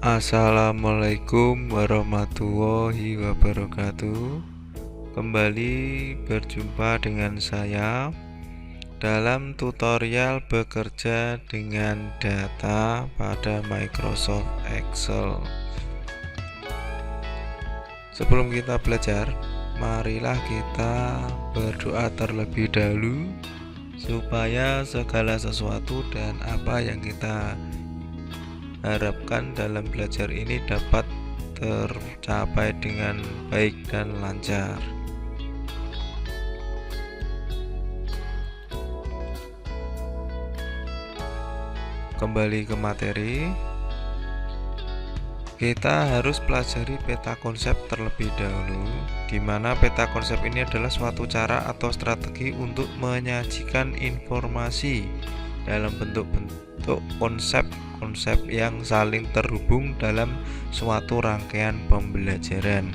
Assalamualaikum warahmatullahi wabarakatuh. Kembali berjumpa dengan saya dalam tutorial bekerja dengan data pada Microsoft Excel. Sebelum kita belajar, marilah kita berdoa terlebih dahulu supaya segala sesuatu dan apa yang kita harapkan dalam belajar ini dapat tercapai dengan baik dan lancar. Kembali ke materi, kita harus pelajari peta konsep terlebih dahulu, di mana peta konsep ini adalah suatu cara atau strategi untuk menyajikan informasi dalam bentuk konsep yang saling terhubung dalam suatu rangkaian pembelajaran.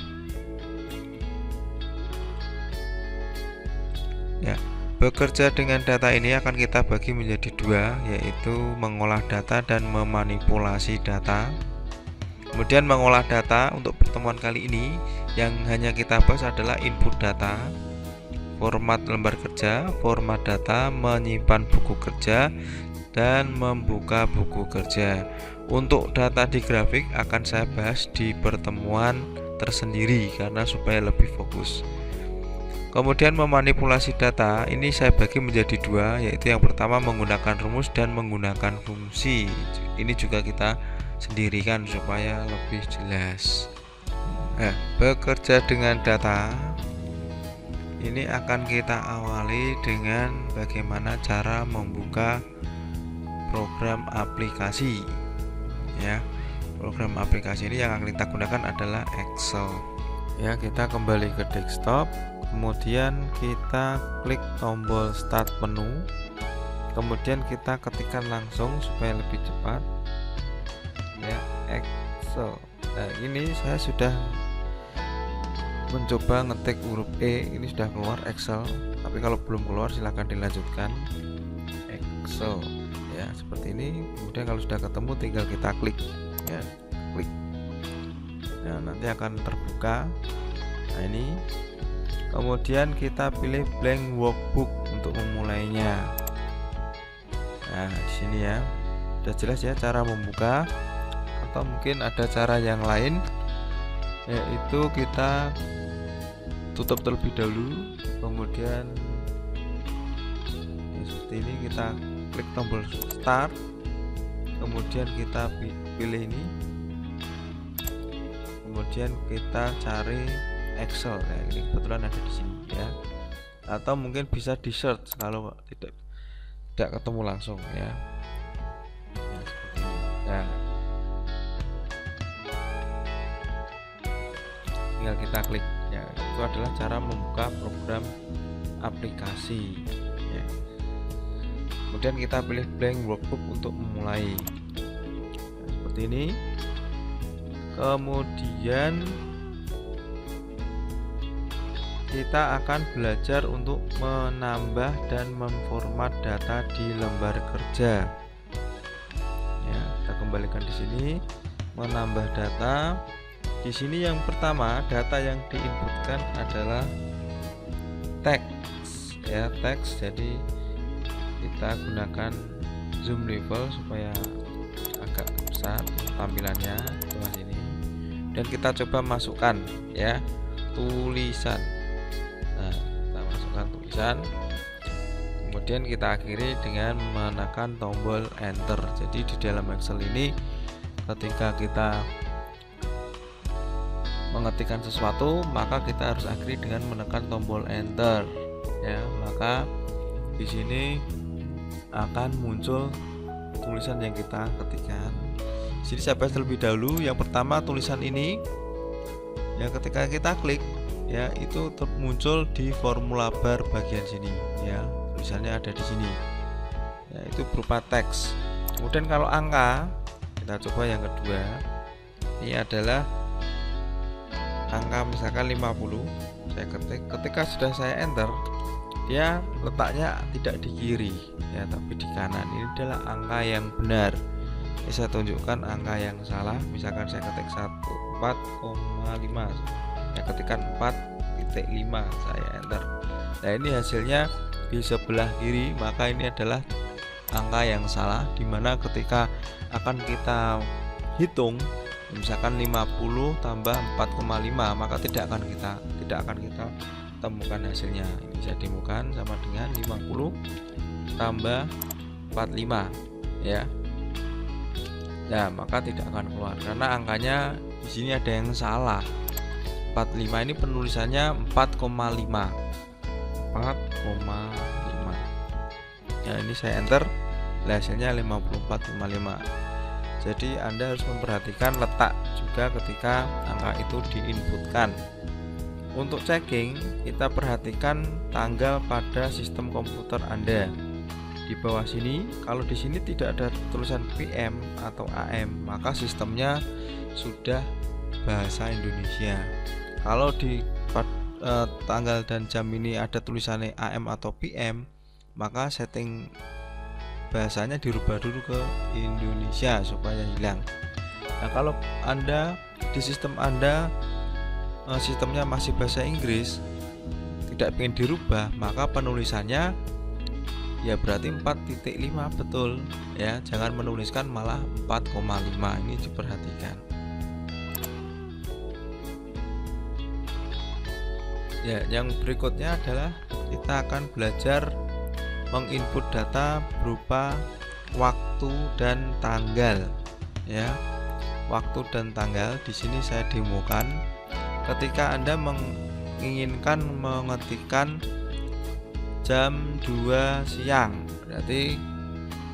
Ya, bekerja dengan data ini akan kita bagi menjadi dua, yaitu mengolah data dan memanipulasi data. Kemudian mengolah data untuk pertemuan kali ini yang hanya kita bahas adalah input data, format lembar kerja, format data, menyimpan buku kerja, dan membuka buku kerja. Untuk data di grafik akan saya bahas di pertemuan tersendiri karena supaya lebih fokus. Kemudian memanipulasi data ini saya bagi menjadi dua, yaitu yang pertama menggunakan rumus dan menggunakan fungsi. Ini juga kita sendirikan supaya lebih jelas. Nah, bekerja dengan data ini akan kita awali dengan bagaimana cara membuka program aplikasi. Ya, program aplikasi ini yang akan kita gunakan adalah Excel. Ya, kita kembali ke desktop, kemudian kita klik tombol start menu, kemudian kita ketikkan langsung supaya lebih cepat. Ya, Excel. Nah, ini saya sudah mencoba ngetik huruf E, ini sudah keluar Excel, tapi kalau belum keluar silahkan dilanjutkan. Excel. Ya, seperti ini. Kemudian kalau sudah ketemu tinggal kita klik, ya, klik. Nah, nanti akan terbuka. Nah, ini. Kemudian kita pilih blank workbook untuk memulainya. Nah, di sini ya. Sudah jelas ya cara membuka, atau mungkin ada cara yang lain, yaitu kita tutup terlebih dahulu, kemudian ya, seperti ini kita klik tombol start, kemudian kita pilih ini, kemudian kita cari Excel. Nah, ini kebetulan ada di sini ya, atau mungkin bisa di search kalau tidak ketemu langsung ya. Nah, seperti ini. Nah, tinggal kita klik ya. Itu adalah cara membuka program aplikasi ya. Kemudian kita pilih blank workbook untuk memulai. Nah, seperti ini. Kemudian kita akan belajar untuk menambah dan memformat data di lembar kerja. Ya, kita kembalikan di sini, menambah data. Di sini yang pertama, data yang diinputkan adalah teks ya, teks. Jadi kita gunakan zoom level supaya agak besar tampilannya di sini. Dan kita coba masukkan ya tulisan. Nah, kita masukkan tulisan. Kemudian kita akhiri dengan menekan tombol enter. Jadi di dalam Excel ini ketika kita mengetikkan sesuatu, maka kita harus akhiri dengan menekan tombol enter ya. Maka di sini akan muncul tulisan yang kita ketikkan. Jadi saya bahas terlebih dahulu. Yang pertama, tulisan ini ya, ketika kita klik ya, itu muncul di formula bar bagian sini ya, tulisannya ada di sini ya, itu berupa teks. Kemudian kalau angka, kita coba yang kedua. Ini adalah angka misalkan 50, saya ketik. Ketika sudah saya enter, dia letaknya tidak di kiri ya, tapi di kanan. Ini adalah angka yang benar. Saya tunjukkan angka yang salah. Misalkan saya ketik 4,5, saya ketikkan 4,5, saya enter. Nah, ini hasilnya di sebelah kiri, maka ini adalah angka yang salah, dimana ketika akan kita hitung misalkan 50 tambah 4,5, maka tidak akan kita temukan hasilnya. Ini saya demokan sama dengan 50 tambah 45 ya. Nah, maka tidak akan keluar karena angkanya di sini ada yang salah. 45 ini penulisannya 4,5. Ya, ini saya enter, hasilnya 54,5. Jadi Anda harus memperhatikan letak juga ketika angka itu diinputkan. Untuk checking, kita perhatikan tanggal pada sistem komputer Anda. Di bawah sini, kalau di sini tidak ada tulisan PM atau AM, maka sistemnya sudah bahasa Indonesia. Kalau di tanggal dan jam ini ada tulisannya AM atau PM, maka setting bahasanya dirubah dulu ke Indonesia supaya hilang. Nah, kalau Anda di sistem Anda sistemnya masih bahasa Inggris, tidak ingin dirubah, maka penulisannya ya berarti 4,5 betul ya, jangan menuliskan malah 4,5. Ini diperhatikan ya. Yang berikutnya adalah kita akan belajar menginput data berupa waktu dan tanggal ya. Waktu dan tanggal di sini saya demokan. Ketika Anda menginginkan mengetikkan jam 2 siang, berarti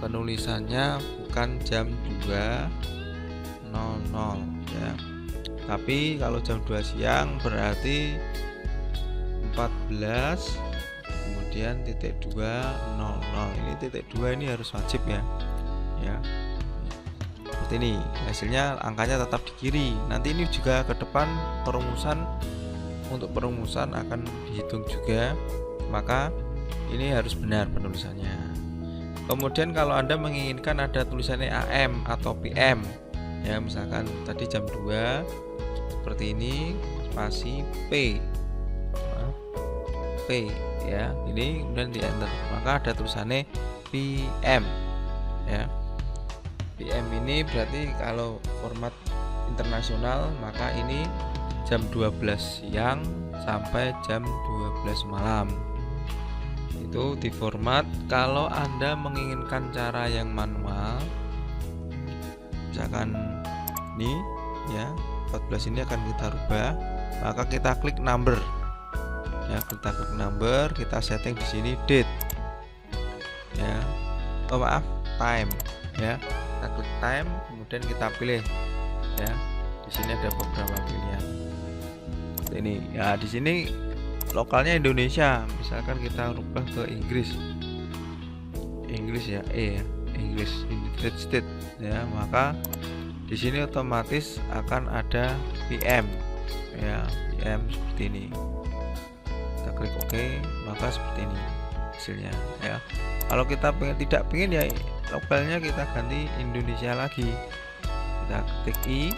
penulisannya bukan jam 2.00 ya. Tapi kalau jam 2 siang berarti 14 kemudian titik 2.00. Ini titik 2 ini harus wajib ya. Seperti ini. Hasilnya angkanya tetap di kiri. Nanti ini juga ke depan untuk perumusan akan dihitung juga. Maka ini harus benar penulisannya. Kemudian kalau Anda menginginkan ada tulisannya AM atau PM ya, misalkan tadi jam 2 seperti ini, spasi P ya, ini kemudian di enter, maka ada tulisannya PM ya. PM ini berarti kalau format internasional, maka ini jam 12 siang sampai jam 12 malam. Itu di format. Kalau Anda menginginkan cara yang manual, misalkan ini ya, 14 ini akan kita rubah, maka kita klik number ya, kita klik number, kita setting di sini date ya, time ya, kita klik time, kemudian kita pilih ya. Di sini ada beberapa pilihan ini ya. Di sini lokalnya Indonesia, misalkan kita rubah ke Inggris ya, English United States ya, maka di sini otomatis akan ada PM ya, PM seperti ini. Kita klik OK, maka seperti ini hasilnya ya. Kalau kita tidak pengen ya lokalnya, kita ganti Indonesia lagi, kita ketik I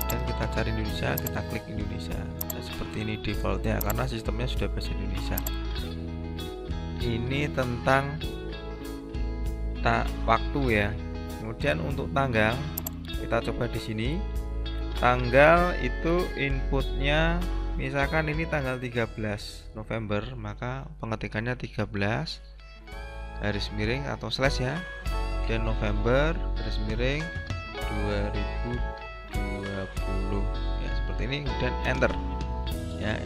dan kita cari Indonesia, kita klik Indonesia. Nah, seperti ini defaultnya karena sistemnya sudah bahasa Indonesia. Ini tentang waktu ya. Kemudian untuk tanggal, kita coba di sini. Tanggal itu inputnya misalkan ini tanggal 13 November, maka pengetikannya 13 garis miring atau slash ya, dan November garis miring 2020 ya, seperti ini, kemudian enter ya.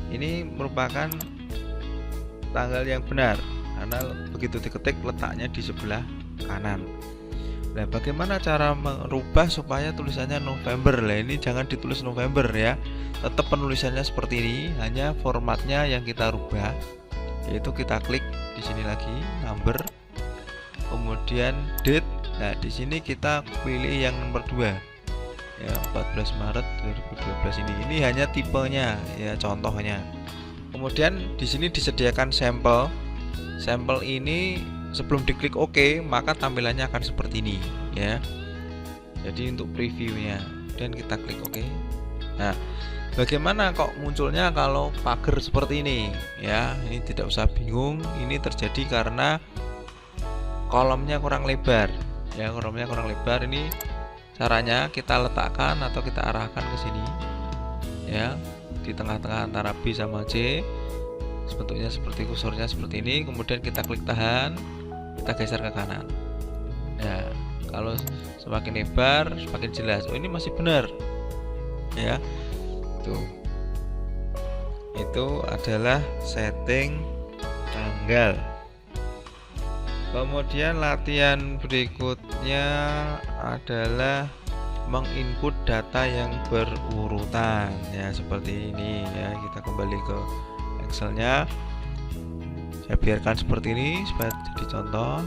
Ini merupakan tanggal yang benar karena begitu diketik letaknya di sebelah kanan. Nah, bagaimana cara merubah supaya tulisannya November? Lah, ini jangan ditulis November ya, tetap penulisannya seperti ini, hanya formatnya yang kita rubah, yaitu kita klik di sini lagi number, kemudian date. Nah, di sini kita pilih yang nomor 2 ya, 14 Maret 2012 ini. Ini hanya tipenya ya, contohnya. Kemudian di sini disediakan sampel. Sampel ini sebelum diklik OK, maka tampilannya akan seperti ini ya. Jadi untuk previewnya, dan kita klik OK. Nah, bagaimana kok munculnya kalau pagar seperti ini ya? Ini tidak usah bingung, ini terjadi karena kolomnya kurang lebar ya, kolomnya kurang lebar. Ini caranya kita letakkan atau kita arahkan ke sini ya, di tengah-tengah antara B sama C. Bentuknya seperti kursornya seperti ini, kemudian kita klik tahan, kita geser ke kanan. Nah, kalau semakin lebar semakin jelas. Oh, ini masih benar ya. Tuh, itu adalah setting tanggal. Kemudian latihan berikutnya adalah menginput data yang berurutan ya, seperti ini ya. Kita kembali ke Excelnya, saya biarkan seperti ini supaya jadi contoh.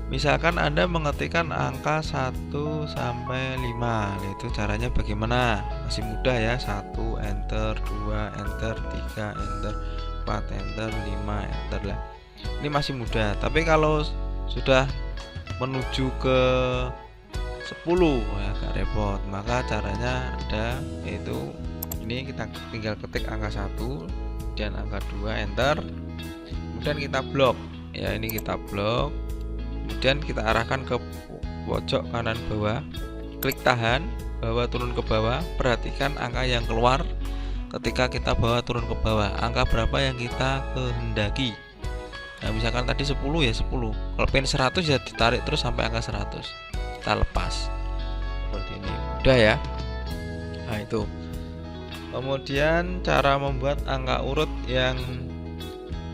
Misalkan Anda mengetikkan angka 1 sampai 5. Nah, itu caranya bagaimana? Masih mudah ya. 1 enter, 2 enter, 3 enter, 4 enter, 5 enter lah. Ini masih mudah. Tapi kalau sudah menuju ke 10 ya agak repot. Maka caranya ada, yaitu ini kita tinggal ketik angka 1 dan angka 2 enter, kemudian kita blok ya. Ini kita blok, kemudian kita arahkan ke pojok kanan bawah, klik tahan, bawa turun ke bawah. Perhatikan angka yang keluar ketika kita bawa turun ke bawah, angka berapa yang kita kehendaki. Nah, misalkan tadi 10 ya 10, kalau pengen 100 ya ditarik terus sampai angka 100, kita lepas seperti ini. Udah ya. Nah, itu. Kemudian cara membuat angka urut yang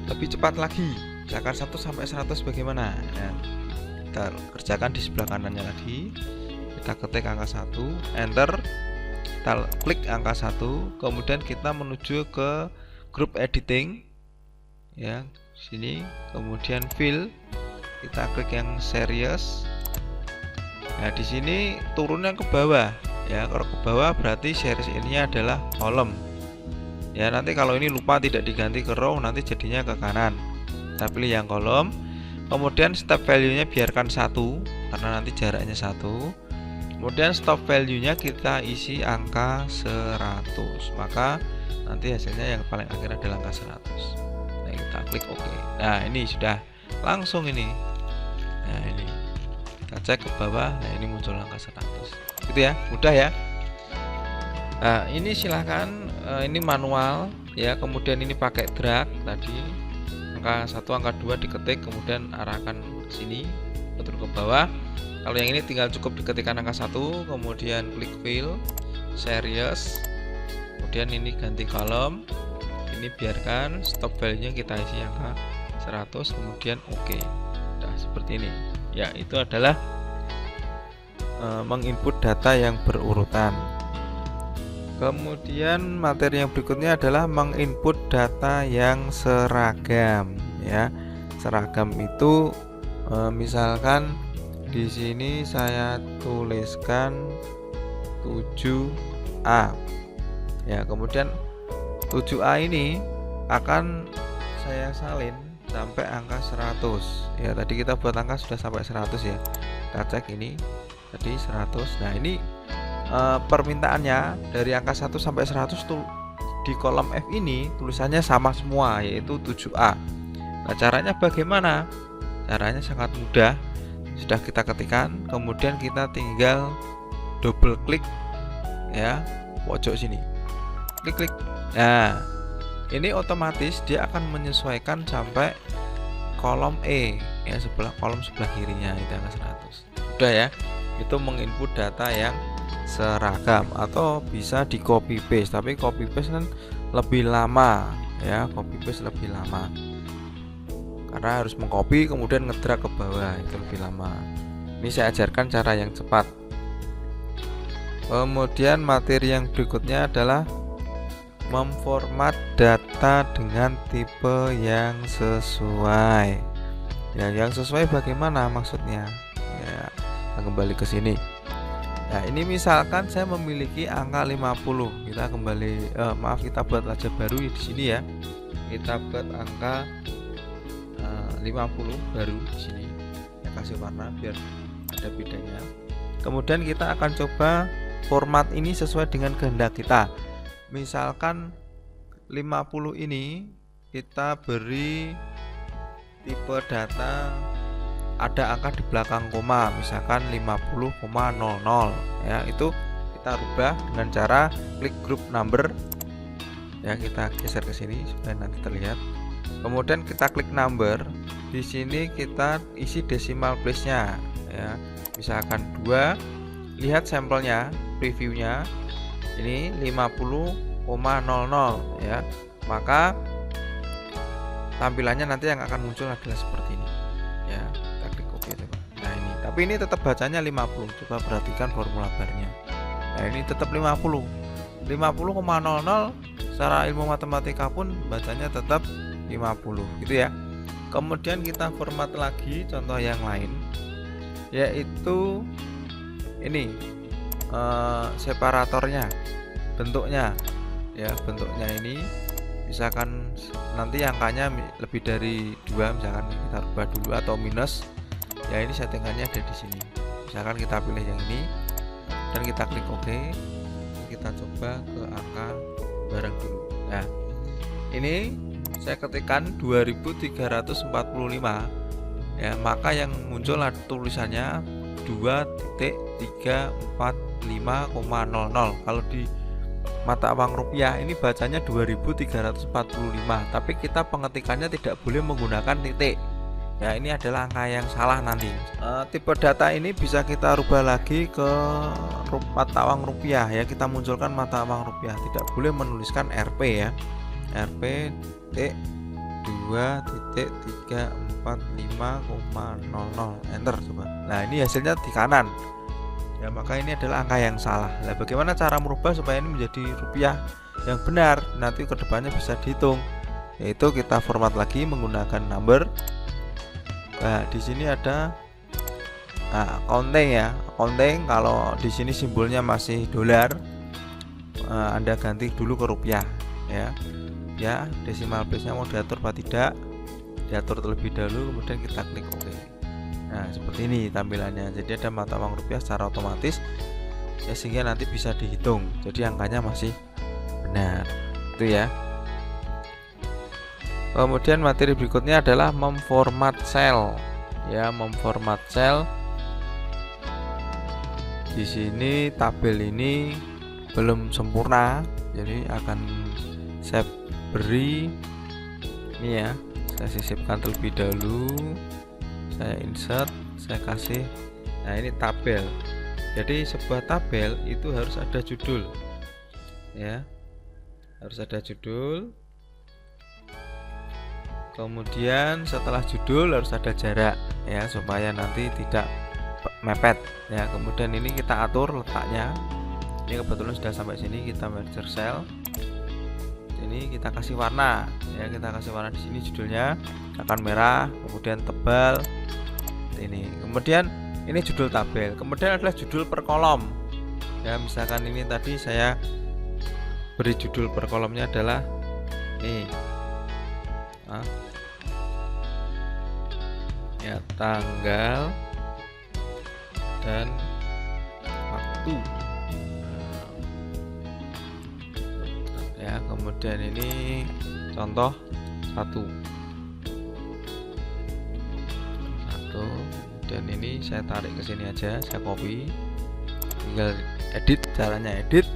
lebih cepat lagi, misalkan 1 sampai 100 bagaimana? Nah, kita kerjakan di sebelah kanannya lagi. Kita ketik angka 1, enter, kita klik angka 1, kemudian kita menuju ke group editing ya, sini, kemudian fill, kita klik yang series. Nah, di sini turunnya ke bawah ya. Kalau ke bawah berarti series ini adalah kolom ya. Nanti kalau ini lupa tidak diganti ke row, nanti jadinya ke kanan. Kita pilih yang kolom, kemudian step value nya biarkan 1 karena nanti jaraknya 1. Kemudian stop value nya kita isi angka 100, maka nanti hasilnya yang paling akhir adalah angka 100. Nah, kita klik OK. Nah, ini sudah langsung ini. Nah, ini kita cek ke bawah. Nah, ini muncul angka 100 gitu ya, mudah ya. Nah, ini silahkan, ini manual ya. Kemudian ini pakai drag tadi, angka 1 angka 2 diketik, kemudian arahkan ke sini turun ke bawah. Kalau yang ini tinggal cukup diketikkan angka 1, kemudian klik fill, series, kemudian ini ganti kolom, ini biarkan, stop value nya kita isi angka 100, kemudian OK. Nah, seperti ini ya. Itu adalah menginput data yang berurutan. Kemudian materi yang berikutnya adalah menginput data yang seragam ya. Seragam itu misalkan di sini saya tuliskan 7A ya, kemudian 7A ini akan saya salin sampai angka 100 ya. Tadi kita buat angka sudah sampai 100 ya. Kita cek ini tadi 100. Nah, ini permintaannya dari angka 1 sampai 100 tuh di kolom F ini tulisannya sama semua, yaitu 7A. Nah, caranya bagaimana? Caranya sangat mudah. Sudah kita ketikkan, kemudian kita tinggal double klik ya, pojok sini. Klik. Nah, ini otomatis dia akan menyesuaikan sampai kolom E ya, kolom sebelah kirinya itu angka 100. Udah ya. Itu menginput data yang seragam, atau bisa di copy paste, tapi copy paste kan lebih lama ya. Copy paste lebih lama karena harus mengcopy kemudian ngedrag ke bawah, itu lebih lama. Ini saya ajarkan cara yang cepat. Kemudian materi yang berikutnya adalah memformat data dengan tipe yang sesuai ya. Yang sesuai bagaimana maksudnya ya? Kita kembali ke sini. Nah, ini misalkan saya memiliki angka 50. Kita kembali kita buat lajar baru di sini ya. Kita buat angka 50 baru di sini. Saya kasih warna biar ada bedanya. Kemudian kita akan coba format ini sesuai dengan kehendak kita. Misalkan 50 ini kita beri tipe data ada angka di belakang koma, misalkan 50,00 ya, itu kita rubah dengan cara klik group number ya, kita geser ke sini supaya nanti terlihat. Kemudian kita klik number, di sini kita isi decimal place-nya ya, misalkan 2. Lihat sampelnya, previewnya ini 50,00 ya, maka tampilannya nanti yang akan muncul adalah seperti ini ya. Kita klik OK coba. Nah ini, tapi ini tetap bacanya 50. Coba perhatikan formula barnya. Nah ini tetap 50. 50,00 secara ilmu matematika pun bacanya tetap 50 gitu ya. Kemudian kita format lagi contoh yang lain, yaitu ini separatornya, bentuknya ya, bentuknya ini misalkan nanti angkanya lebih dari 2, misalkan kita rubah dulu, atau minus ya, ini settingannya ada di sini. Misalkan kita pilih yang ini dan kita klik OK, kita coba ke angka barang dulu. Nah ini saya ketikkan 2345 ya, maka yang muncul tulisannya 2.345,00. Kalau di mata uang rupiah ini bacanya 2345, tapi kita pengetikannya tidak boleh menggunakan titik ya, ini adalah angka yang salah nanti. Tipe data ini bisa kita rubah lagi ke mata uang rupiah ya, kita munculkan mata uang rupiah, tidak boleh menuliskan Rp ya, Rp 2.345,00 enter coba. Nah ini hasilnya di kanan ya, maka ini adalah angka yang salah. Nah bagaimana cara merubah supaya ini menjadi rupiah yang benar, nanti kedepannya bisa dihitung, yaitu kita format lagi menggunakan number. Nah di sini ada counting ya, counting. Kalau di sini simbolnya masih dolar, Anda ganti dulu ke rupiah ya. Ya, decimal place-nya mau diatur apa tidak, diatur terlebih dahulu, kemudian kita klik OK. Nah seperti ini tampilannya, jadi ada mata uang rupiah secara otomatis ya, sehingga nanti bisa dihitung, jadi angkanya masih benar itu ya. Kemudian materi berikutnya adalah memformat sel ya, memformat sel. Di sini tabel ini belum sempurna, jadi akan saya beri ini ya, saya sisipkan terlebih dahulu, saya insert, saya kasih. Nah ini tabel, jadi sebuah tabel itu harus ada judul ya, harus ada judul. Kemudian setelah judul harus ada jarak ya, supaya nanti tidak mepet ya. Kemudian ini kita atur letaknya, ini kebetulan sudah sampai sini, kita merger cell. Ini kita kasih warna ya, kita kasih warna di sini, judulnya akan merah, kemudian tebal ini. Kemudian ini judul tabel, kemudian adalah judul per kolom ya. Misalkan ini tadi saya beri judul per kolomnya adalah ini ya, tanggal dan waktu ya. Kemudian ini contoh satu, kemudian ini saya tarik ke sini aja, saya copy, tinggal edit. Caranya edit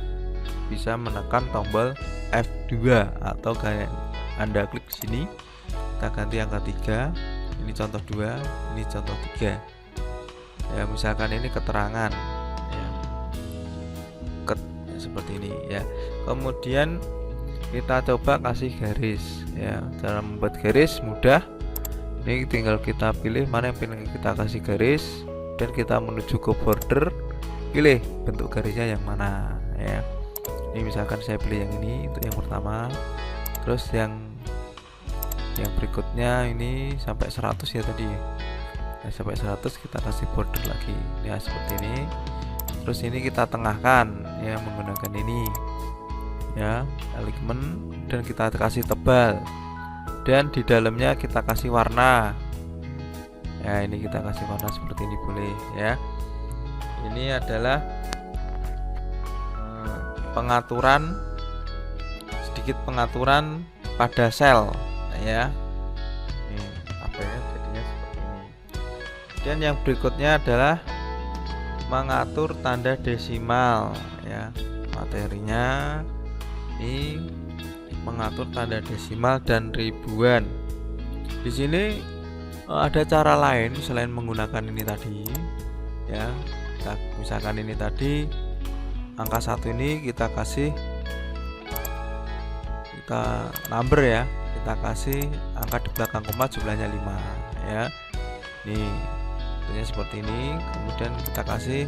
bisa menekan tombol F2 atau kayak Anda klik sini, kita ganti angka 3, ini contoh 2, ini contoh 3 ya. Misalkan ini keterangan ya, seperti ini ya. Kemudian kita coba kasih garis ya. Cara membuat garis mudah, ini tinggal kita pilih mana yang pengen kita kasih garis, dan kita menuju ke border, pilih bentuk garisnya yang mana ya. Ini misalkan saya pilih yang ini untuk yang pertama, terus yang berikutnya ini sampai 100 ya tadi ya, sampai 100 kita kasih border lagi ya, seperti ini. Terus ini kita tengahkan ya menggunakan ini ya, alignment, dan kita kasih tebal, dan di dalamnya kita kasih warna ya. Ini kita kasih warna seperti ini boleh ya. ini adalah sedikit pengaturan pada sel ya. Ini tabelnya jadinya seperti ini. Kemudian yang berikutnya adalah mengatur tanda desimal ya. Materinya ini mengatur tanda desimal dan ribuan. Di sini ada cara lain selain menggunakan ini tadi ya. Misalkan ini tadi angka 1 ini kita kasih number ya, kita kasih angka di belakang koma jumlahnya 5 ya. Nih tentunya seperti ini. Kemudian kita kasih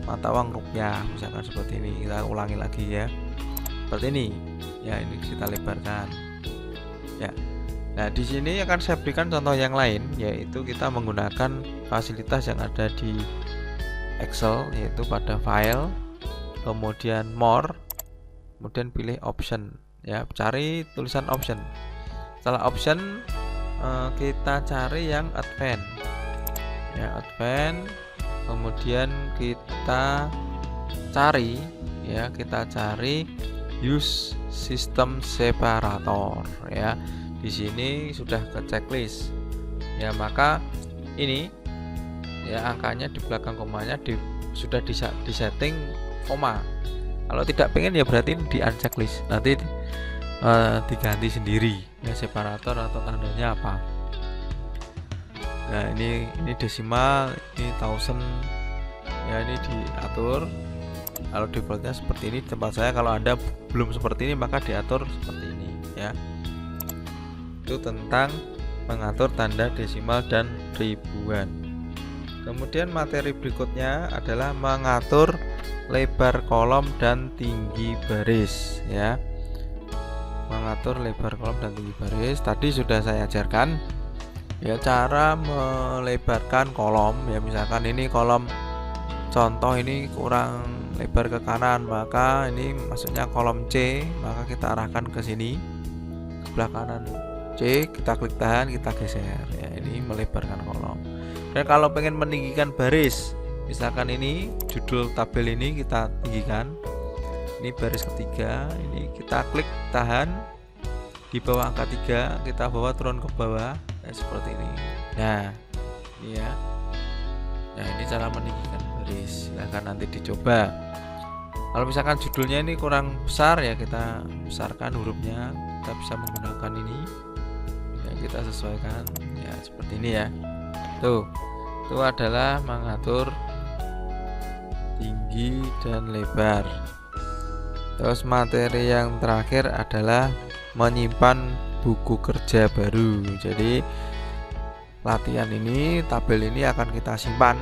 mata uang rupiah misalkan seperti ini. Kita ulangi lagi ya, seperti ini ya. Ini kita lebarkan ya. Nah di sini akan saya berikan contoh yang lain, yaitu kita menggunakan fasilitas yang ada di Excel, yaitu pada file, kemudian more, kemudian pilih option ya, cari tulisan option. Setelah option kita cari yang advance ya, advance. Kemudian kita cari use system separator ya. Di sini sudah ke checklist ya, maka ini ya angkanya di belakang komanya sudah disetting koma. Kalau tidak pengen ya berarti di unchecklist, nanti diganti sendiri ya separator atau tandanya apa. Nah ini desimal, ini thousand ya, ini diatur. Kalau defaultnya seperti ini tempat saya. Kalau Anda belum seperti ini maka diatur seperti ini ya. Itu tentang mengatur tanda desimal dan ribuan. Kemudian materi berikutnya adalah mengatur lebar kolom dan tinggi baris ya. Mengatur lebar kolom dan tinggi baris tadi sudah saya ajarkan ya, cara melebarkan kolom ya. Misalkan ini kolom contoh ini kurang lebar ke kanan, maka ini maksudnya kolom C, maka kita arahkan ke sini sebelah kanan C, kita klik tahan, kita geser ya. Ini melebarkan kolom. Dan kalau pengen meninggikan baris, misalkan ini judul tabel ini kita tinggikan, ini baris ketiga, ini kita klik tahan di bawah angka 3, kita bawa turun ke bawah ya, seperti ini. Nah ini ya. Nah ini cara meninggikan baris, silahkan nanti dicoba. Kalau misalkan judulnya ini kurang besar ya, kita besarkan hurufnya, kita bisa menggunakan ini ya, kita sesuaikan ya seperti ini ya. Tuh, itu adalah mengatur tinggi dan lebar. Terus materi yang terakhir adalah menyimpan buku kerja baru. Jadi latihan ini, tabel ini akan kita simpan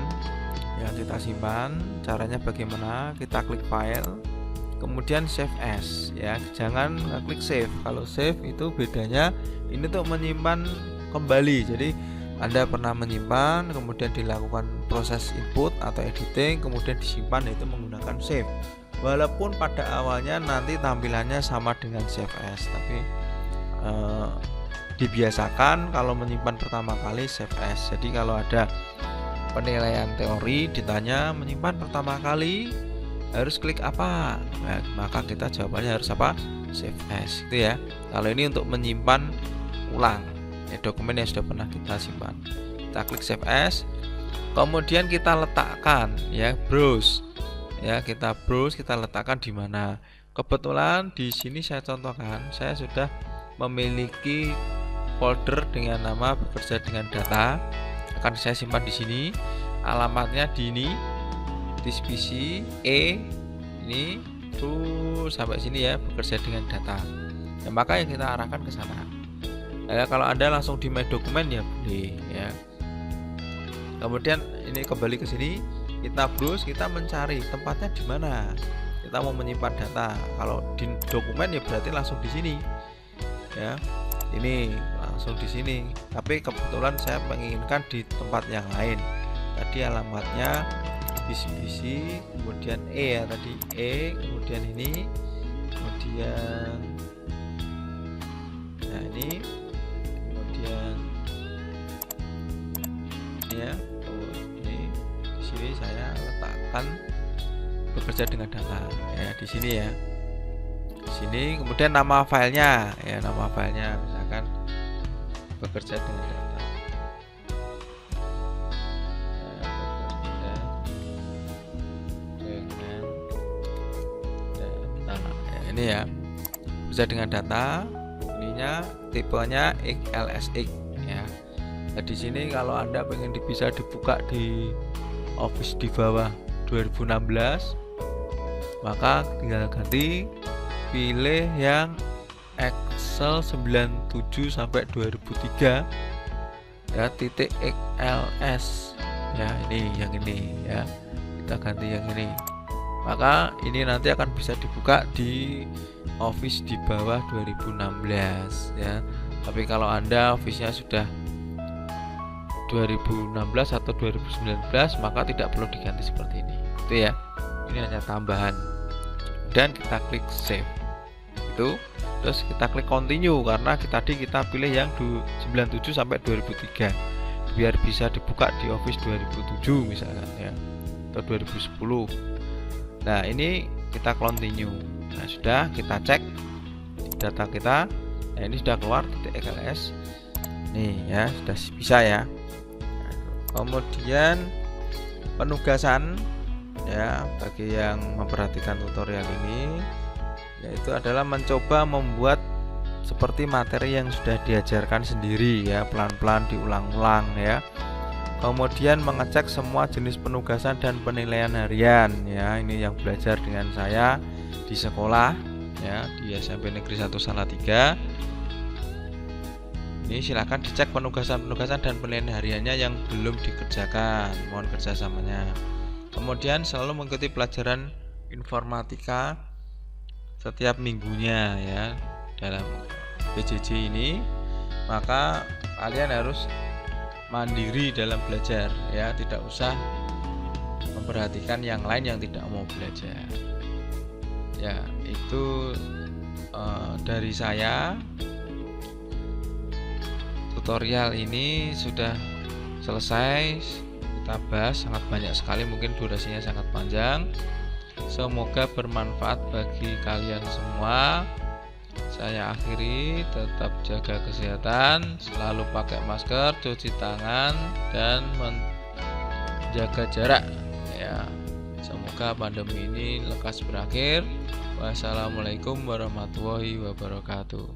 ya, kita simpan. Caranya bagaimana? Kita klik file, kemudian save as ya, jangan klik save. Kalau save itu bedanya, ini tuh menyimpan kembali. Jadi Anda pernah menyimpan, kemudian dilakukan proses input atau editing, kemudian disimpan, yaitu menggunakan save. Walaupun pada awalnya nanti tampilannya sama dengan save as, tapi dibiasakan kalau menyimpan pertama kali save as. Jadi kalau ada penilaian teori ditanya menyimpan pertama kali harus klik apa, nah, maka kita jawabannya harus apa? Save as itu ya. Kalau ini untuk menyimpan ulang ya, dokumen yang sudah pernah kita simpan, kita klik save as, kemudian kita letakkan ya, browse ya, kita browse, kita letakkan di mana. Kebetulan di sini saya contohkan, saya sudah memiliki folder dengan nama bekerja dengan data, akan saya simpan di sini. Alamatnya di ini, disk PC E ini terus sampai sini ya, bekerja dengan data. Ya, maka yang kita arahkan ke sana. Ya, kalau Anda langsung di my dokumen ya boleh ya. Kemudian ini kembali ke sini, kita browse, kita mencari tempatnya di mana. Kita mau menyimpan data. Kalau di dokumen ya berarti langsung di sini. Ya. Ini langsung di sini. Tapi kebetulan saya menginginkan di tempat yang lain. Tadi alamatnya PC, kemudian E ya, tadi E, kemudian ini, kemudian nah ini, kemudian ini ya. Oh, ini di sini saya letakkan akan bekerja dengan data ya di sini ya. Di sini kemudian nama filenya ya, nama filenya misalkan bekerja dengan data. Ya, ini ya, bekerja dengan data. Ininya tipenya XLSX ya. Nah, di sini kalau Anda pengen bisa dibuka di Office di bawah 2016, maka tinggal ganti, pilih yang Excel 97 sampai 2003 ya, titik XLS ya, ini yang ini ya, kita ganti yang ini, maka ini nanti akan bisa dibuka di Office di bawah 2016 ya. Tapi kalau Anda Office-nya sudah 2016 atau 2019, maka tidak perlu diganti seperti ini itu ya. Ini hanya tambahan, dan kita klik save itu, terus kita klik continue karena tadi kita pilih yang 97 sampai 2003 biar bisa dibuka di Office 2007 misalkan ya, atau 2010. Nah ini kita continue. Nah sudah, kita cek data kita. Nah ini sudah keluar titik XLS nih ya, sudah bisa ya. Kemudian penugasan ya, bagi yang memperhatikan tutorial ini, yaitu adalah mencoba membuat seperti materi yang sudah diajarkan sendiri ya, pelan-pelan diulang-ulang ya. Kemudian mengecek semua jenis penugasan dan penilaian harian ya, ini yang belajar dengan saya di sekolah ya, di SMP Negeri 1 Salatiga. Ini silahkan dicek penugasan-penugasan dan penilaian hariannya yang belum dikerjakan, mohon kerjasamanya. Kemudian selalu mengikuti pelajaran informatika setiap minggunya ya dalam PJJ ini, maka kalian harus mandiri dalam belajar ya, tidak usah memperhatikan yang lain yang tidak mau belajar ya. Itu dari saya. Tutorial ini sudah selesai, kita bahas sangat banyak sekali, mungkin durasinya sangat panjang. Semoga bermanfaat bagi kalian semua. Saya akhiri, tetap jaga kesehatan, selalu pakai masker, cuci tangan, dan menjaga jarak ya. Semoga pandemi ini lekas berakhir. Wassalamualaikum warahmatullahi wabarakatuh.